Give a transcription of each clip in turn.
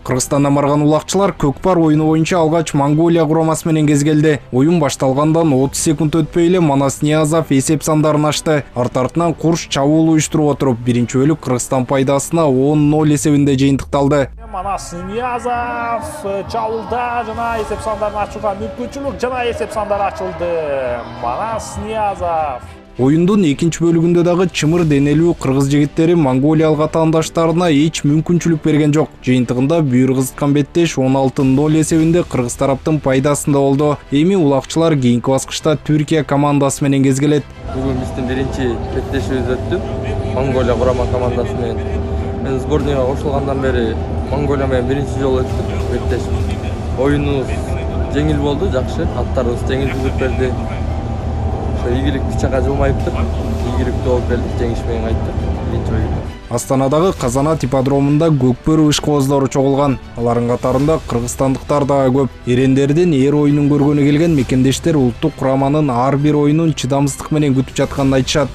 Кыргызстандан барган улакчылар көкпар оюну боюнча алгач Монголия курамасы менен кезгелди. Оюн башталгандан 30 секунд өтпөй эле Манас Ниязов эсеп сандарын ачты. Арт-артынан курш чабуул уюштуруп отуруп, биринчи бөлүк Кыргызстан пайдасына 10-0 эсебинде жыйынтыкталды. Манас Ниязов чабуулда жана эсеп сандарын ачууга мүмкүнчүлүк жана эсеп сандары ачылды. Манас Ниязов. Оюндун экинчи бөлүгүндө дагы чымыр денелүү кыргыз жигиттери монголиялык атаандаштарына эч мүмкүнчүлүк берген жок. Жыйынтыгында бүйүр кызыткан беттеш 16-0 эсебинде кыргыз тараптын пайдасында болду. Эми улакчылар кийинки баскычта Түркия командасы менен кезгелет. Бүгүн биздин биринчи беттешибиз өттү. Монголия курама командасы менен. Мен сборныйга кошулгандан бери Монголия менен биринчи жолу өттүм беттеш. Оюнубуз жеңил болду, жакшы. Аттарыбыз жеңилдик берди. Ийгилик чака жылмайыптыр. Ийгиликтүү болуп келдик, жеңиш менен кайттык. Биринчи оюн. Астанадагы Казанат ипподрomунда көкбөрү ышкоозлору чогулган. Алардын катарында кыргызстандыктар дагы көп. Эрендердин эр оюнун көргөнү келген мекендештер улуттук кураманын ар бир оюнун чыдамсыздык менен күтүп жатканын айтышат.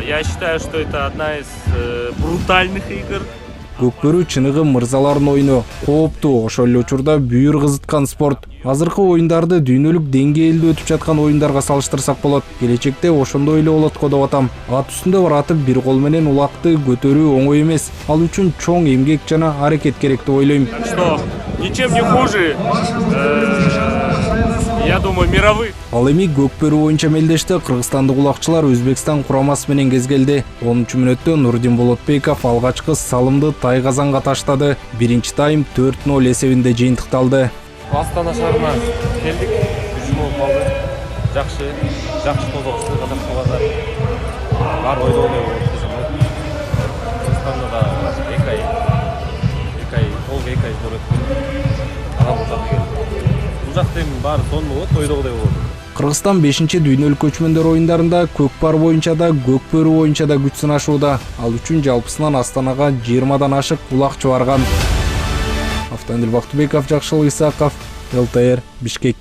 Я считаю, что это одна из брутальных игр. Көкбөрү чыныгы мырзалардын оюну, кооптуу, ошол эле учурда бүйүр кызыткан спорт. Азыркы оюндарды дүйнөлүк деңгээлде өтүп жаткан оюндарга салыштырсак болот. Келечекте ошондой эле болот го деп атам. Ат үстүндө баратып бир кол менен улакты көтөрүү оңой эмес. Ал үчүн чоң эмгек жана аракет керек деп ойлойм. Так что ничем не хуже, я думаю, мировых. Ал эми көкбөрү боюнча мелдеште кыргызстандык улакчылар Өзбекстан курамасы менен кезгелди. 10-чу мүнөттө Нурдин Болотбеков алгачкы салымды тай казанга таштады. Биринчи тайм 4-0 эсебинде жыйынтыкталды. Астана шаарына келдик. Жүзүм болуп калды. Жакшы тозокчу катактууларда. Бар ойдогу болот десем болот. Кыргызстанда да 2 ай зор өттү. Анан бул жакка келдик. Бул жакта эми баары сонун болот, ойдогудай болот. Кыргызстан 5-чи дүйнөлүк көчмөндөр оюндарында көкпар боюнча да, көкбөрү боюнча да күч сынашууда. Ал үчүн жалпысынан Астанага 20дан ашык улакчы барган. Автандил Бактыбеков, Жакшылык Исаков, ЛТР, Бишкек.